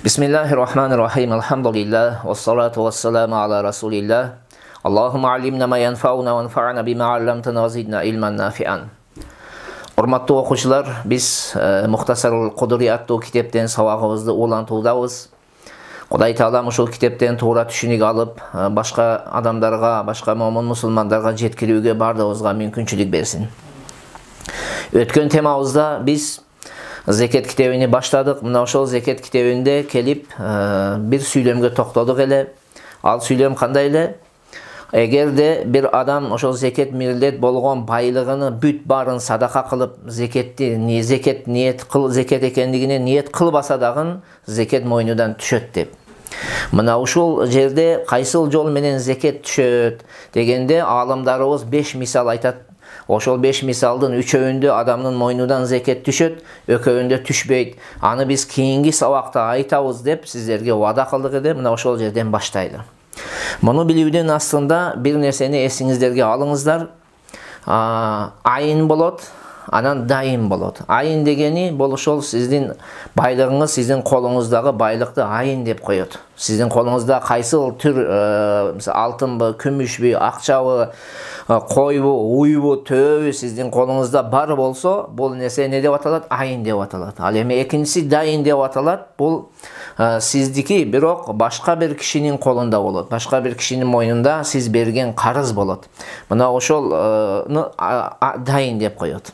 Bismillahirrahmanirrahim. Elhamdülillah. Vessalatu vesselamu ala Resulillah. Allahümme allimna ma yanfa'una ve enfa'na bima allamtana ve zidna ilmen nafi'an. Hormatly okuwçular, biz Muhtasarul Qudri attуу kitepten sabagыбызды улантуудабыз. Құдай Таала ушул китептен туура түшүнүк алып, башка адамдарга, башка момун мусулмандарга жеткирүүгө бардыгыбызга мүмкүнчүлүк берсин. Өткөн темабызда biz Zeket kitabını başladık. Mına ошол Zeket kitabında kelip bir süйлөмгө токтодук эле. Ал süйлөм кандай эле? Эгер де bir адам ошол зекет миллет болгон байлыгыны бүт барын садака кылып, зекет ниет кыл зекет экендигине ниет кылбаса дагы зекет мойнудан түшөт деп. Мына ушул жерде кайсыл жол менен зекет түшөт дегенде аалымдарыбыз 5 мисал айтат. Ошол 5 мисалдын 3-өүндө адамдын мойнудан зекет түшөт, экөөүндө түшпөйт. Аны биз кийинки сабакта айтабыз деп сиздерге вада кылдык эди. Мына ошол жерден баштайлы. Муну билүүдүн астында бир нерсени эсиңиздерге алыңыздар. Айын болот, анан дайын болот. Айын дегени бул ошол сиздин байлыгыңыз, сиздин колуңуздагы байлыкты айын деп коет. Сиздин колуңузда кайсыл түр, алтынбы, күмүшбү, акчабы, койбу, уйбу, төөбү сиздин колуңузда бар болсо, бул нерсе не деп аталат? Айын деп аталат. Ал эми экинчиси дайын деп аталат. Бул сиздики, бирок башка бир кишинин колунда болот. Башка бир кишинин мойнунда сиз берген карыз болот. Мына ошолну дайын деп коет.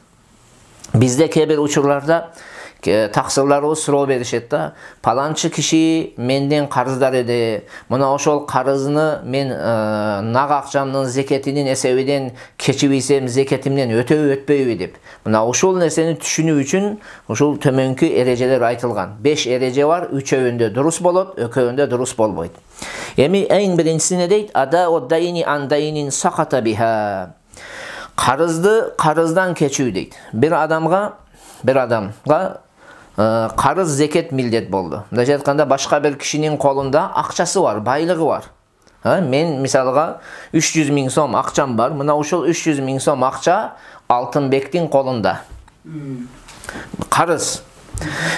Бизде кээ бир учурларда таксырларыбыз суроо беришет да, паланчы киши менден карыздар эди. Мына ошол карызны мен нак акчамдын зекетинин эсебинен кечибийсем зекетимден өтөбү өтпөйбү деп. Мына ошол нерсени түшүнүү үчүн ушул төмөнкү эрежелер айтылган. 5 эреже бар, 3-өүндө дурус болот, экөөүндө дурус болбойт. Эми эң биринчиси не дейт? Ада оддайни андайнин саката биха. Карызды карыздан кечүү дейт. Bir адамга карыз зекет милдет болду. Мындайча айтканда башка бир кишинин колунда акчасы бар, байлыгы бар. Мен мисалга 300 000 сом акчам бар. Мына ушул 300 000 сом акча Алтынбектин колунда. Карыз.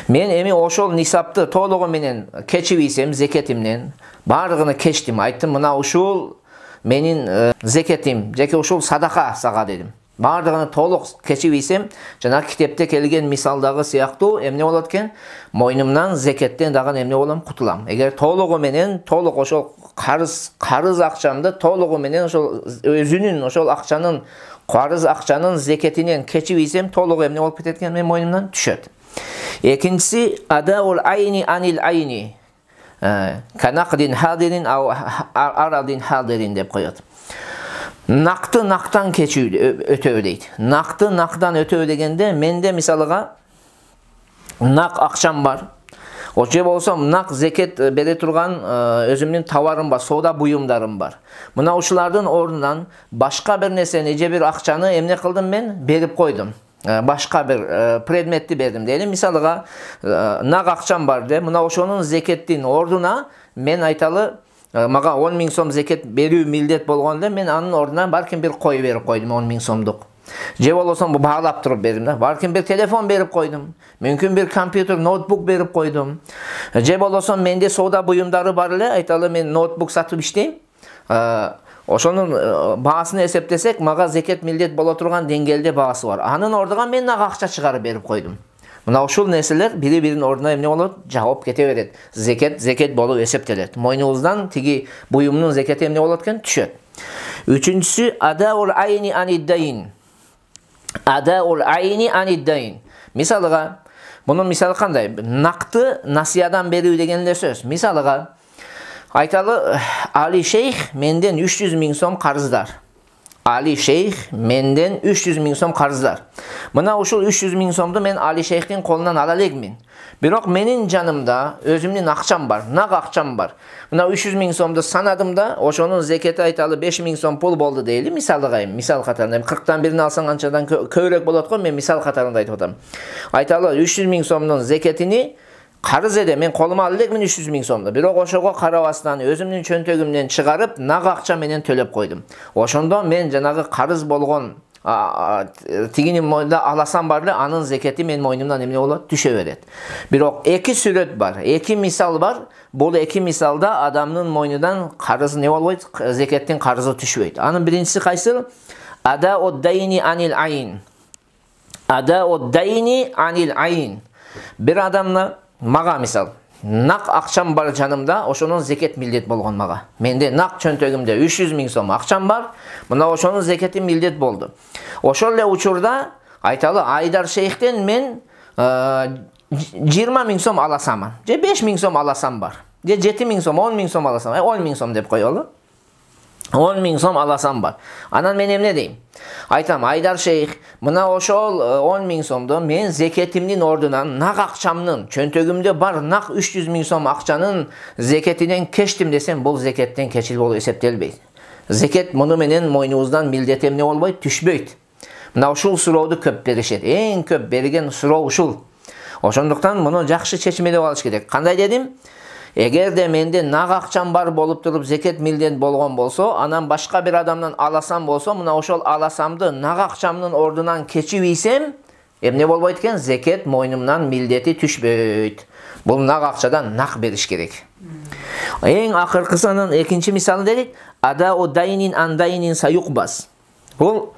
Мен эми ошол нисапты толугу менен кечибийсем зекетимден, бардыгын кечтим, айттым, мына ушул менин зекетим, жеке ушул садака сага дедим. Бардыгын толук кечибийсем, жана китепте келген мисалдагы сыяктуу эмне болот экен? Мойнумдан зекеттен дагы эмне болом? Кутулам. Эгер толугу менен, толук ошол карыз акчамды толугу менен ошол өзүнүн ошол акчанын, карыз акчанын зекетинен кечибийсем, толугу эмне болуп кетет экен? Мен мойнумдан түшөт. Экинчиси адаул айни анил айни. Канакдин хадирин ау арадин хадирин деп коет. Нақты нақтан кечүү өтөө дейт. Нақты нақтан өтөө дегенде менде мисалыга нақ акчам бар. Ошо болсо нақ зекет бере турган өзүмдүн товарым бар, соода буюмдарым бар. Мына ушулардын ордунан башка бир нерсени же бир акчаны эмне кылдым, мен берип койдум. Башка бир предметти бердим дейли. Мисалыга нақ акчам бар де, мына ошонун зекеттин ордуна мен айталы, мага 10 000 сом зекет берүү милдет болгондо мен анын ордуна балким бир кой берип койдум 10 000 сомдук. Же болбосо баалап туруп бердим да. Балким бир телефон берип койдум. Мүмкүн бир компьютер, ноутбук берип койдум. Же болбосо менде соода буюмдары бар эле, айталы мен ноутбук сатып иштейм. Ошонун баасын эсептесек, мага зекет милдет боло турган деңгээлде баасы бар. Анын ордуна мен нак акча чыгарып берип койдум. Мына ушул нерселер бири-биринин ордуна эмне болот? Жаап кете берет. Зекет болуп эсептелет. Мойнубуздан тиги буюмдун зекети эмне болот экен? Түшөт. Үчүнчүсү адаул айни аниддайин. Адаул айни аниддайин. Мисалыга, мунун мисалы кандай? Накты насыядан берүү деген сөз. Мисалыга, айталы, Али шейх менден 300 000 сом карыздар. Али шейх менден 300 000 сом карыздар. Мына ушул 300 000 сомду мен Али шейхтин колунан ала элекмин. Бирок менин жанымда өзүмдүн акчам бар, нак акчам бар. Мына 300 000 сомду санадым да, ошонун зекети айталы 5 000 сом пул болду дейли, мисалыга, мисал катарында. 40тан бирин алсаң анчадан көбүрөөк болот го, мен мисал катарында айтып атам. Айталы 300 000 сомдун зекетини карыз эде, мен колума ала элекмин 300 000 сомду. Бирок ошого карабастан өзүмдүн чөнтөгүмдөн чыгарып, нак акча менен төлөп койдум. Ошондо мен жанагы карыз болгон тигинин мойнунда аласам бар эле, анын зекети менин мойнумдан эмне болот? Түшө берет. Бирок эки сүрөт бар, эки мисал бар. Бул эки мисалда адамдын мойнундан карызы не болбойт? Зекеттин карызы түшпөйт. Анын биринчиси кайсы? Ада од-дайни анил айн. Ада од-дайни анил айн. Бир адамна мага мисал, нак акчам бар жанымда, ошонун зекет милдет болгон мага. Менде нак чөнтөгүмдө 300 000 сом акчам бар. Мына ошонун зекети милдет болду. Ошол эле учурда айталы Айдар шейхтен мен 20 000 сом аласамын. Же 5 000 сом аласам бар. Же 7 000 сом, 10 000 сом аласам. 10 000 сом деп коелу. 10 000 сом аласам бар. Анан мен эмне дейм? Айтам, Айдар шейх, мына ошол 10 000 сомду мен зекетимдин ордунан нак акчамдын чөнтөгүмдө бар нак 300 000 сом акчанын зекетинен кечтим десем, бул зекеттен кечил болуп эсептелбейт. Зекет муну менен мойнубуздан милдет эмне болбойт? Түшпөйт. Мына ушул сурооду көп беришет. Эң көп берген суроо ушул. Ошондуктан муну жакшы чечмелеп алыш керек. Кандай дедим? Эгерде менде нак акчам бар болуп туруп зекет милдет болгон болсо, анан башка бир адамдан аласам болсо, мына ошол аласамды нак акчамдын ордунан кечип ийсем, эмне болбойт экен? Зекет мойнумдан милдети түшпөйт. Бул нак акчадан нак бериш керек. Эң акыркысынын экинчи мисалы дедик, ада од-дайнин андайнин саюкбас. Бул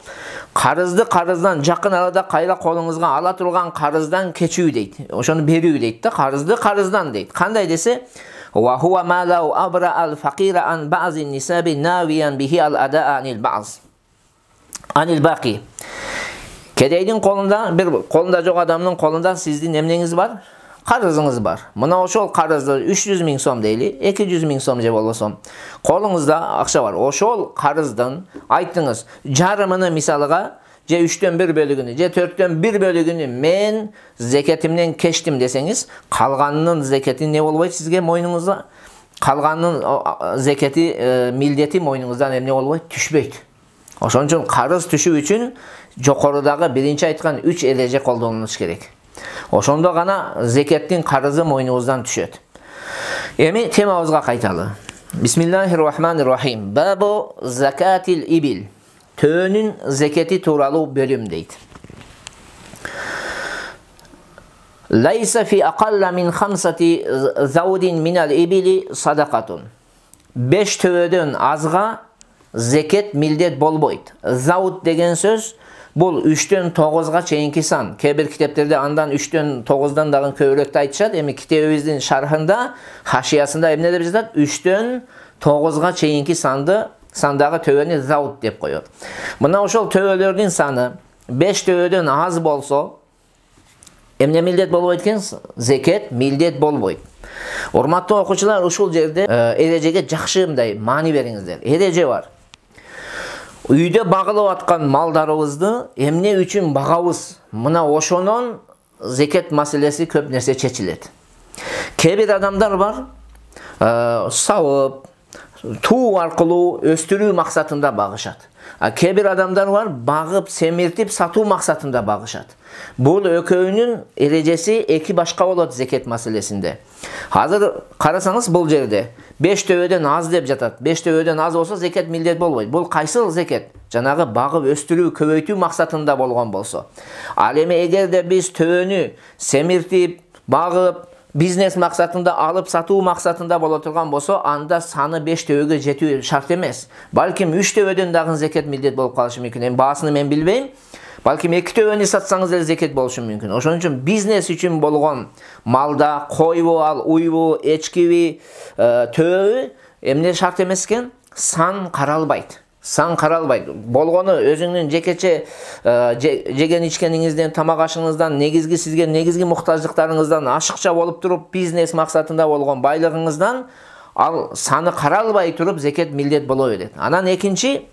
карызды карыздан жакын арада кайра колуңузга ала турган карыздан кечүү дейт. Ошону берүү дейт да, карызды карыздан дейт. Кандай десе, ва хува ма лау абра ал факира ан ба'зи нисаби навиян бихи ал ада анил ба'з. Анил бaqi. Кедейдин колунда, бир колунда жок адамдын колунда сиздин эмнеңиз бар? Карызыңыз бар. Мына ошол карызды 300 000 сом дейли, 200 000 сом же болбосо колуңузда акча бар. Ошол карыздын айттыңыз, жарымыны мисалыга, же 3төн 1 бөлүгүнү, же 4төн 1 бөлүгүнү мен зекетимден кечтим десеңиз, калганынын зекети не болбойт сизге мойнуңузда? Калганынын зекети милдети мойнуңуздан эмне болбойт? Түшпөйт. Ошон үчүн карыз түшүү үчүн жокорудагы биринчи айткан 3 эреже колдонулуш керек. Ошондо гана зекеттин карызы мойнуңуздан түшөт. Эми темабызга кайталы. Бисмиллахир-рахманир-рахим. Бабу закатил ибил. Төөнүн зекети тууралуу бөлүм дейт. Лайса фи акалла мин хамсати заудин минал ибили садакатун. 5 төөдөн азга зекет милдет болбойт. Зауд деген сөз бул 3төн 9га чейинки сан. Кээ бир китептерде андан 3төн 9дан дагы көбүрөөктү айтышат. Эми китебибиздин шархында, хашиясында эмне деп жазат? 3төн 9га чейинки сандагы төөнү зауд деп коет. Мына ошол төөлөрдүн саны 5 төөдөн аз болсо, эмне милдет болбойт экен? Зекет милдет болбойт. Урматтуу окуучулар, ушул жерде эрежеге жакшы мындай маани бериңиздер. Эреже бар. Үйдө багылып аткан малдарыбызды эмне үчүн багабыз? Мына ошонун зекет маселеси көп нерсе чечилет. Кээ бир адамдар бар, сабып, туу аркылуу өстүрүү максатында багышат. Кээ бир адамдар бар, багып, семиртип, сатуу максатында багышат. Бул экөөнүн эрежеси эки башка болот зекет маселесинде. Азыр карасаңыз бул жерде 5 төөдөн аз деп жатат. 5 төөдөн аз болсо зекет милдет болбойт. Бул кайсыл зекет? Жанагы багып, өстүрүү, көбөйтүү максатында болгон болсо. Ал эми эгерде биз төөнү семиртип, багып, бизнес максатында алып сатуу максатында боло турган болсо, анда саны 5 төөгө жетүү шарт эмес. Балким 3 төөдөн дагы зекет милдет болуп калышы мүмкүн. Эми баасын мен билбейм. Балким 2 төөнү сатсаңыз эле зекет болушу мүмкүн. Ошон үчүн бизнес үчүн болгон малда койбу, ал уйбу, эчкиби, төөө эмне шарт эмес экен? Сан каралбайт. Сан каралбайт. Болгону өзүңүн жекече жеген ичкениңизден, тамак ашыңыздан, негизги сизге негизги муктаждыктарыңыздан ашыкча болуп туруп, бизнес максатында болгон байлыгыңыздан ал саны каралбай туруп зекет милдет боло берет. Анан экинчи,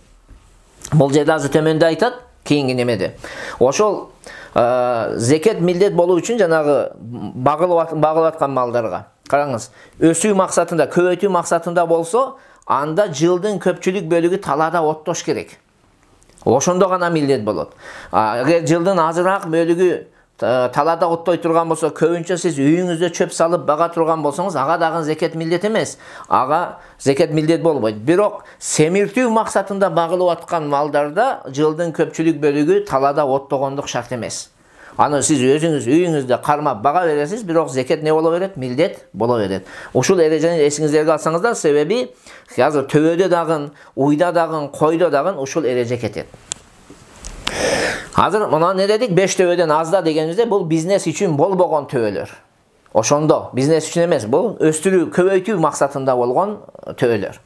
бул жерде азыр төмөндө айтат, кийинки немеде. Ошол зекет милдет болуу үчүн жанагы багылып аткан малдарга караңыз, өсүү максатында, көбөйтүү максатында болсо, анда жылдын көпчүлүк бөлүгү талаада оттош керек. Ошондо гана милдет болот. Эгер жылдын азыраак бөлүгү талада оттой турган болсо, көбүнчө сиз үйүңүздө чөп салып бага турган болсоңуз, ага дагы зекет милдет эмес. Ага зекет милдет болбойт. Бирок семиртүү максатында багылып аткан малдарда жылдын көпчүлүк бөлүгү талада оттогондук шарт эмес. Аны сиз өзүңүз үйүңүздө кармап бага бересиз, бирок зекет не боло берет? Милдет боло берет. Ушул эрежени эсиңиздерге алсаңыздар, себеби азыр төбөдө дагы, уйда дагы, койдо дагы ушул эреже кетет. Азыр мына не дедик? 5 төбөдөн азда дегенибизде бул бизнес үчүн болбогон төбөлөр. Ошондо бизнес үчүн эмес, бул өстүрүү, көбөйтүү максатында болгон төбөлөр.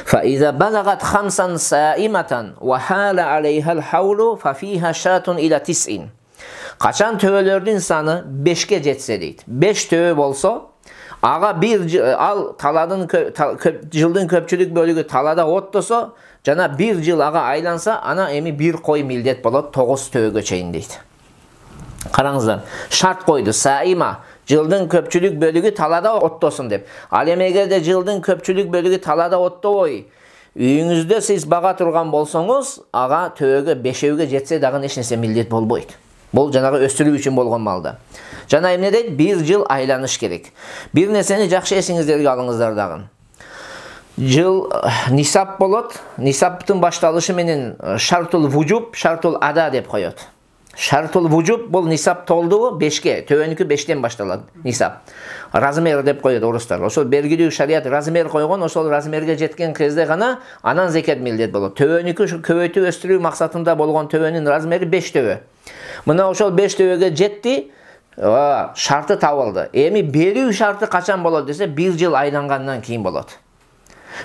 فإذا بلغت 5 سائمة وحال عليها الحول ففيها شاة إلى 9. Качан төбөлөрдүн саны 5ке жетсе дейт. 5 төбө болсо, ага ал таладын жылдын көпчүлүк бөлүгү талада оттосо, жана 1 жыл ага айланса, ана эми 1 кой милдет болот 9 төбөгө чейин дейт. Караңыздар, шарт койду, саима, жылдын көпчүлүк бөлүгү талада оттосун деп. Ал эми эгерде жылдын көпчүлүк бөлүгү талада оттобой, үйүңүздө сиз бага турган болсоңуз, ага төбөгө 5-ге жетсе дагы эч нерсе милдет болбойт. Бул жанагы өстүрүү үчүн болгон малда. Жана эмне дейт? 1 жыл айланыш керек. Бир нерсени жакшы эсиңиздерге алыңыздар дагы. Жыл нисап болот. Нисаптын башталышы менен шартул вужуб, шартул ада деп коет. Шартул вужуб бул нисап толдубу 5ке, төбөнүкү 5тен башталат нисап. Размер деп коет орустар. Ошол бергилүү шарият размер койгон, ошол размерге жеткен кезде гана анан зекет милдет болот. Төбөнүкү көбөйтүү өстүрүү максатында болгон төбөнүн размери 5 төбө. Мына ошол 5 төбөгө жетти, шарты табылды. Эми берүү шарты качан болот десе, 1 жыл айлангандан кийин болот.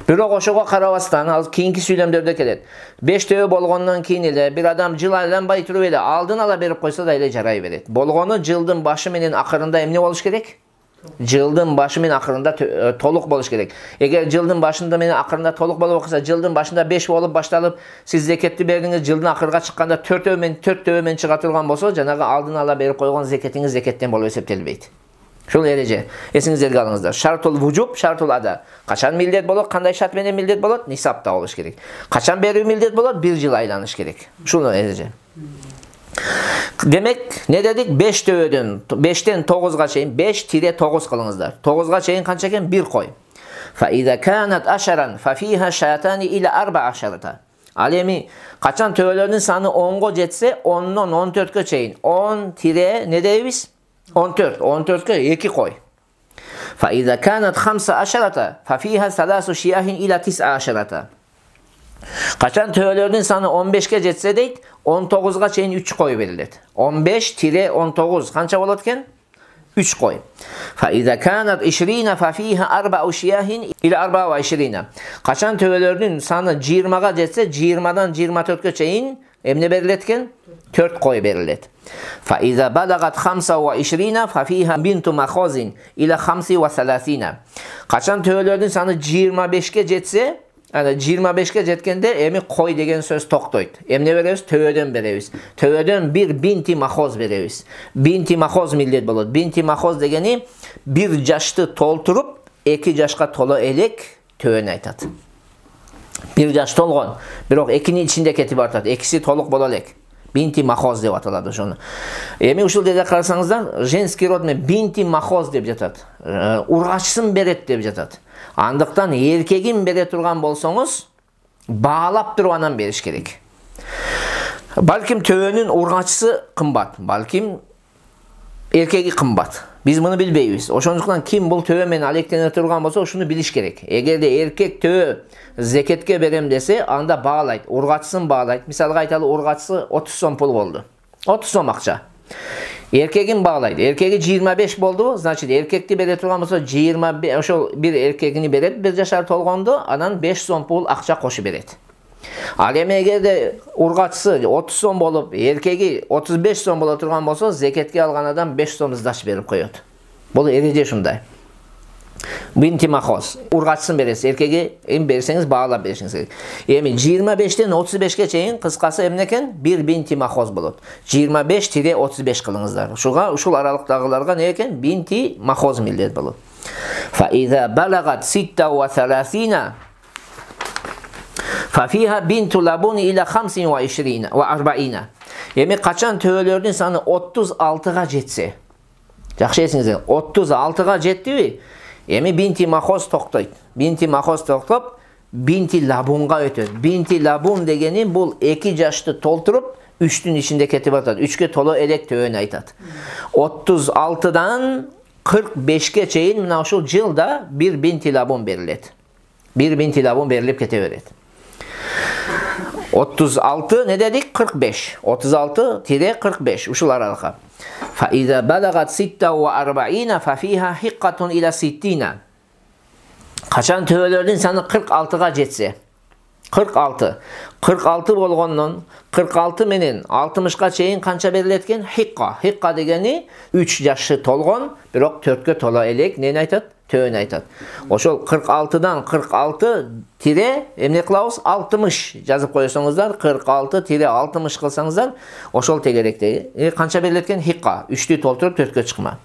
Бирок ошого карабастан, ал кийинки сүйлөмдөрдө келет. 5 төбө болгондон кийин эле бир адам жыл айланбай туруп эле алдын ала берип койсо да эле жарай берет. Болгону жылдын башы менен акырында эмне болуш керек? Жылдын башы менен акырында толук болуш керек. Эгер жылдын башында менен акырында толук болуп калса, жылдын башында 5 болуп башталып, сиз зекетти бердиңиз, жылдын акырга чыкканда 4 төбө менен чыга турган болсо, жанагы алдын ала берип койгон зекетиңиз зекеттен болуп эсептелбейт. Шул эреже эсиңиздерге алыңыздар. Шартул вужуб, шартул ада. Качан милдет болот? Кандай шарт менен милдет болот? Нисапта болуш керек. Качан берүү милдет болот? 1 жыл айланыш керек. Шул эреже. Демек, не дедик? 5 төбөдөн 5тен 9га чейин 5-9 кылыңыздар. 9га чейин канча экен? 1 кой. Fa iza kanat 10 fa fiha shatan ila 14. Ал эми качан төбөлөрдүн саны 10го жетсе, 10дон 14кө чейин 10 не дейбиз? 14. 14кө 2 кой. Fa iza kanat 15 fa fiha 3 shiyahin ila 19. Качан төбөлөрдүн саны 15ке жетсе дейт, 19га чейин 3 кой берилет. 15-19 канча болот экен? 3 кой. Fa iza kanat 20 fa fiha 4 shiyahin ila 24. Качан төбөлөрдүн саны 20га жетсе, 20дан 24кө чейин эмне берилет экен? 4 кой берилет. Fa iza balagat 25 fa fiha bintu makhazin ila 35. Качан төбөлөрдүн саны 25ке жетсе, 25ке жеткенде эми кой деген сөз токтойт. Эмне беребиз? Төбөдөн беребиз. Төбөдөн бир бинти махоз беребиз. Бинти махоз милдет болот. Бинти махоз дегени 1 жашты толтуруп, 2 жашка толо элек төбөнү айтат. 1 жаш толгон, бирок 2нин ичинде кетип бартат. 2си толук боло элек. Бинти махоз деп аталат ошону. Эми ушул жерде карасаңыздар, женский род менен бинти махоз деп жатат. Ургачсын берет деп жатат. Андыктан эркегин бере турган болсоңуз, баалап туруп анан бериш керек. Балким төбөнүн ургачысы кымбат, балким эркеги кымбат. Биз муну билбейбиз. Ошондуктан ким бул төбө менен алектене турган болсо, ушуну билиш керек. Эгерде эркек төбө зекетке берем десе, анда баалайт, ургачысын баалайт. Мисалга айталы, ургачысы 30 сом пул болду. 30 сом акча. Эркегин баалайт. Эркеги 25 болду, значит эркекти бере турган болсо 25, ошол бир эркегини берет, 1 жашар толгондо, анан 5 сом пул акча кошуп берет. Ал эми эгерде ургачысы 30 сом болуп, эркеги 35 сом боло турган болсо, зекетке алган адам 5 сом сдача берип коет. Бул эреже ушундай. Бинти махоз. Ургачысын бересиз, эркеги эми берсеңиз баалап беришиңиз керек. Эми 25тен 35ке чейин кыскасы эмне экен? Бир бинти махоз болот. 25-35 кылыңыздар. Ушул аралыктагыларга не экен? Бинти махоз милдет болот. Fa iza balagat 36 Fafiha bintu labuni ila 25 ve 40. Emi kaçan töölördün sany 36'ga jetse. Жақсы есіңіздер, 36'ga жетті. Еми бинти махоз тоқтайды. Бинти махоз тоқтап, бинти лабунға өтеді. Бинти лабун дегені бұл 2 жашты толтырып, 3-тің ішінде кетіп атады. 3-ке толы элек төөн айтады. 36'dan 45'ke çeyin mına uşul жылда bir binti labun beriledi. Bir binti labun berilip kete veredi. 36 ne dedik? 45. 36-45 uşul aralığa. فَإِذَا بَلَغَتْ 46 فَفِيهَا حِقَّةٌ إِلَى 60. Kaçan töölördün sany 46'ga jetse. 46 bolgondan 46 menen 60'ga çeyin kança beriletken? Hiqqa. Hiqqa degeni 3 yaşı tolgon, birok 4'kö tola elek neni aytat? Töön aytat. Oşol 46'dan 46 tire emne kılavuz 60 yazıp koyuyorsanızlar, 46-60 kılsanızlar oşol tegerekte. Kança beriletken? Hiqqa. 3'lü tolturup 4'kö çıkma.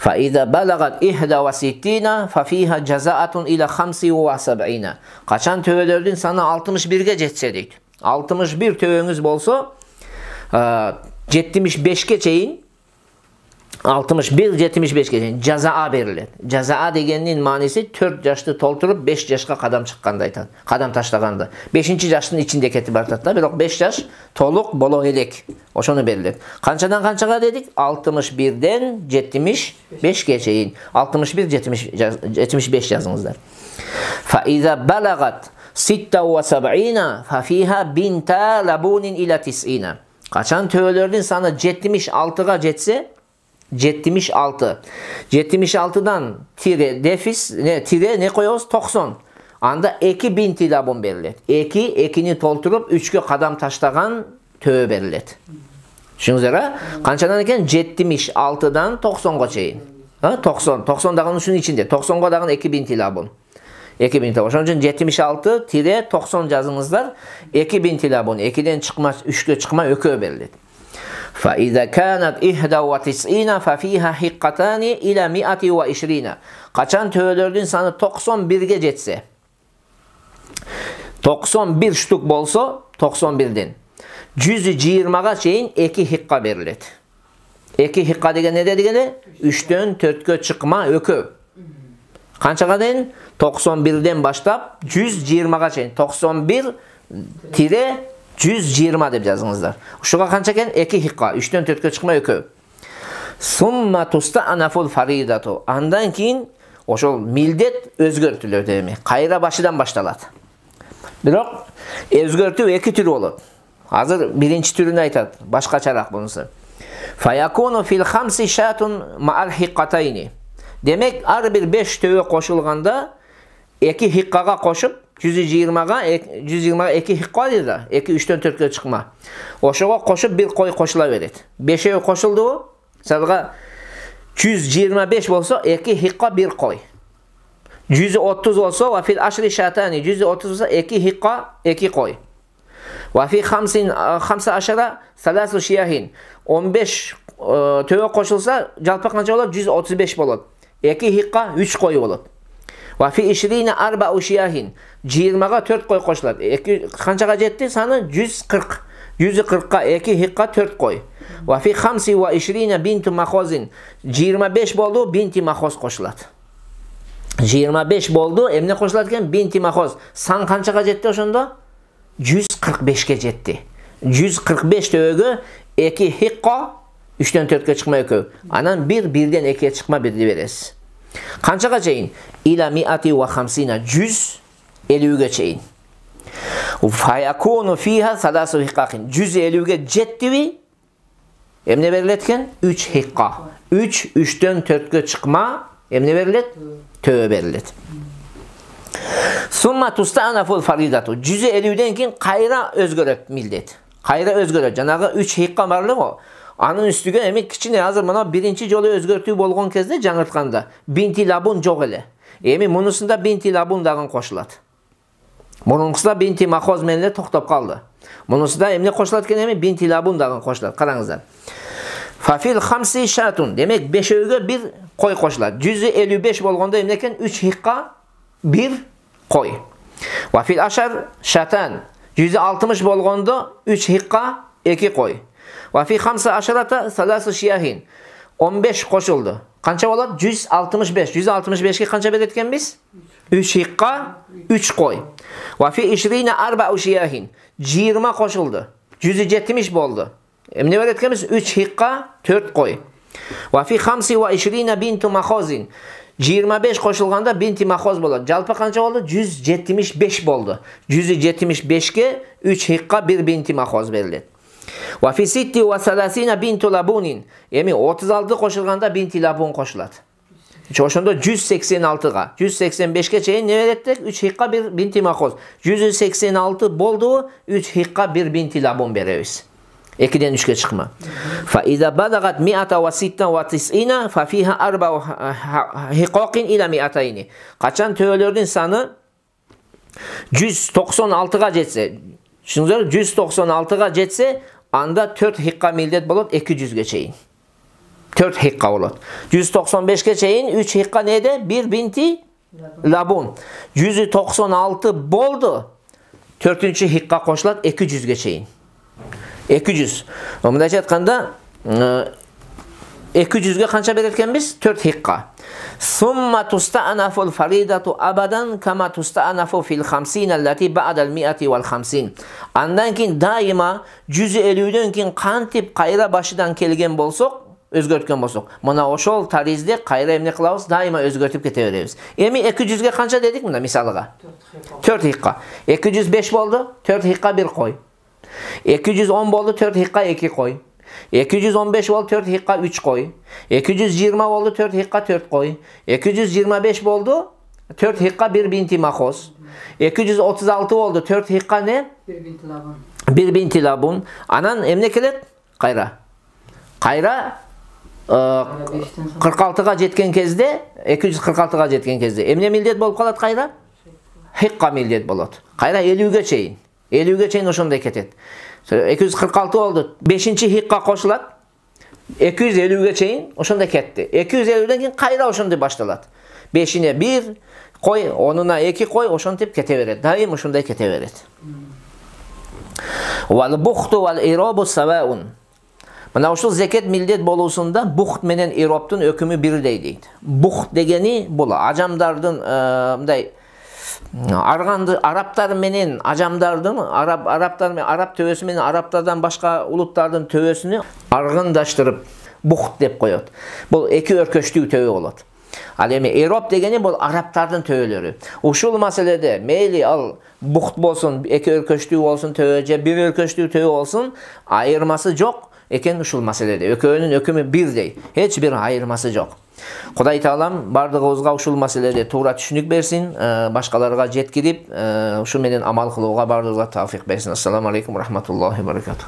فَإِذَا بَلَغَتْ 61 فَفِيهَا جَزَاءَةٌ إِلَى 75. Kaçan töölördün sana 61'ge jetsedik. 61 tööňüz bolsa 75'ke çeyin 61-75'ke çeyin cazaa beriledi. Cazaa degeninin manisi 4 yaşlı tolturup 5 yaşka kadam çıkkanda aytan. Kadam taşlaganda. 5. yaştın içinde ketip artatda. Birok 5 yaş toluk bolo elek. Oşonu beriledi. Kançadan kançaga dedik? 61'den 75'ke çeyin. 61-75 yazınızlar. فَإِذَا بَلَغَتْ 76 فَفِيهَا بِنْتَا لَبُونٍ إِلَى 90. Kaçan töölördün sana 76'ga jetse 76. 76'dan tire defis tire ne koyuyoruz? 90. Anda 2 binti labun beriledi. 2'ni tolturup 3'kö kadam taşlagan töö beriledi. Şunuzlara kançadan eken 76'dan 90'ga çeyin. 90 dağının şunun içinde. 90'ga dağın 2 binti labun. 2 binti labun. Onun için 76-90 yazınızlar. 2 binti labun. 2'den çıkmaz 3'kö çıkma ökö beriledi. فَإِذَا كَانَتْ 91 فَفِيهَا حِقَّتَانِ إِلَى 120. Kaçan töölördün sana 91'ge jetse. 91 ştuk bolsa 91'den 120'ga çeyin 2 hiqqa beriledi. 2 hiqqa degen ne dedigeni? 3'tön 4'kö çıkma ökö. Kançaga deyin? 91'den başlap 120'ga çeyin. 91 tire 120 dep yazыңыздар. Uşuğa kança eken? 2 hiqqa. 3'tön 4'kö çıkma ökö. Summa tusta'naful faridatu. Andan keyin oşol mildet özgörtülür demek. Kayra başıdan başlalat. Birok özgörtü 2 türü olur. Hazır birinci türünü aytat. Başkaçarak bunusu. Fayakunu fil 5 şatun ma'al hiqqatayni. Demek ar bir 5 töve koşulganda 2 hiqqaga koşup 120'ga 2 hiqqa dedi da 2 3'tön 4'kö çıkma. Oşoga koşup bir koy koşula veredi. 5'e koşuldu o. Sadga 125 bolsa 2 hiqqa bir koy. 130 olsa ve fil aşri şatani 130 olsa 2 hiqqa 2 koy. Ve fi 15 salasu şiyahin 15 töve koşulsa jalpa kança olur? 135 bolot. 2 hiqqa 3 koy bolot. Ve fi 20 arba'u şiyahin 20'ga 4 koy koşulat. Kançaga jetti? Sanı 140. 140'ga 2 hiqqa 4 koy. Ve fi 25 bintu mahozin 25 boldu binti mahoz koşulat. 25 boldu emne koşulatken binti mahoz. San kançaga jetti oşonda? 145'ke jetti. 145 töögö 2 hiqqa 3'tön 4'kö çıkma ökö. Anan birden 2'ye çıkma birdi veresiz. Kançaga çeyin? İla 150. 150'ge çeyin. Fayakunu fiha salasu hiqqaqin. 150'ge jettivi emne beriletken? 3 hiqqa. 3'tön 4'kö çıkma emne berilet? Töö berilet. Summa tusta'naful faridatu. 150'den keyin kayra özgöret mildet. Kayra özgöret. Janağı 3 hiqqa barlı o. Anın üstüge emek kichine hazır mana birinci jolu özgörtүү bolgon kezde жаңыртканда binti labun jok ele. Emi munusunda binti labun dagın koşulat. Munusunda binti mahoz menle toktop kaldı. Munusunda emne koşulatken emi binti labun dagın koşulat. Karаңыздар. Fafil 5 şatun. Demek 5 öge bir koy koşulat. 155 bolgonda emneken 3 hiqqa bir koy. Ve fil aşar şatan. 160 bolğonda 3 hiqqa 2 qo'y. Ve fi 15 aşarata 3 şiyahin. 15 qo'shildi. Qancha bo'ladi? 165. 165 ga qancha berayotgan biz? 3 hiqqa 3 qo'y. Ve fi 20 4 şiyahin. 20 qo'shildi. 170 bo'ldi. Ne berayotganmiz? 3 hiqqa 4 qo'y. Ve fi 25 bintu mahozin. 25 qo'shilganda binti mahoz bo'ladi. Jalpa qancha bo'ldi? 175 bo'ldi. 175 ga 3 hiqqa 1 binti mahoz beriladi. Ve fi 36 bintu labunin. Yani 36 qo'shilganda binti labun qo'shiladi. O'shanda 186 ga. 185 ga chayin ne veretdik? 3 hiqqa 1 binti mahoz. 186 bo'ldi, 3 hiqqa 1 binti labun beramiz. 2'den 3'e çıkma. Fa iza balagat 196 fa fiha 4 hiqaqin ila 200. Kaçan töölördün sanı 196'ga jetse, şunlar 196'ga jetse, anda 4 hiqqa millet bolot 200'ge çeyin. 4 hiqqa bolot. 195'ge çeyin 3 hiqqa nede? 1 binti labun. 196 boldu. 4-cü hiqqa qo'shiladi 200'ge çeyin. 200. Bundacha aytganda 200 ga qancha berayotganmiz? 4 hiqqa. Summa tusta'nafu faridatu abadan kama tusta'nafu fil 50 allati ba'da al-100 wal 50. Andan keyin doimo 150 dan keyin qantip qayra boshidan kelgan bo'lsak, o'zgartgan bo'lsak, mana o'shol tarzda qayra emne qilamiz? Doimo o'zgartib ketaveramiz. Endi 200 ga qancha dedik bunda misoliga? 4 hiqqa. 205 bo'ldi, 4 hiqqa 1 qo'y. 210 bo'ldi, 4 hiqqa 2 qo'y. 215 bo'ldi, 4 hiqqa 3 qo'y. 220 bo'ldi, 4 hiqqa 4 qo'y. 225 bo'ldi, 4 hiqqa 1 binti mahoz. 236 bo'ldi, 4 hiqqa ne? 1 binti labun. 1 binti labun. Anan emne keladi? Qayra. Qayra 46 ga jetken kezde, 246 ga jetken kezde. Emne millet bo'lib qoladi qayra? Hiqqa millet bo'ladi. Qayra 50 ga cheyin. 50 ga cheyin o'shunday ketadi. 246 oldu. 5-ci hiqqa qo'shiladi. 250 ga cheyin o'shunda ketdi. 250 dan keyin qayra o'shunda başladı. 5'ine 1 qo'y, 10'una 2 qo'y, o'shantib ketaveradi. Doim o'shunday ketaveradi. Wal buxtu wal irabu sawaun. Mana o'sha zakat millet bo'lusunda buxt menen irobning hukmi birday deydi. Buxt degani bu ajamlardan bunday Araplar menen ajamlardan Arap tövesi menen Araplardan başka ulutlardan tövesini argındaştırıp buxt dep koyat. Bu iki örköçtüğü töve olat. Al endi Arap degeni bu Araplardan töveleri. Uşul meselede meyli al buxt bolsun, iki örköçtüğü olsun tövece, bir örköçtüğü töve olsun, ayırması yok. Eken uşul meselede. Ökönün hükmü birday. Hiç bir ayırması yok. Xuday Taalam bardığımızga uşul meselede to'g'ri tushunuk bersin, boshqalarga jetkirib, shu menen amal qiluvga bardığımızga tavfiq bersin. Assalomu alaykum va rahmatullohi va barakatuh.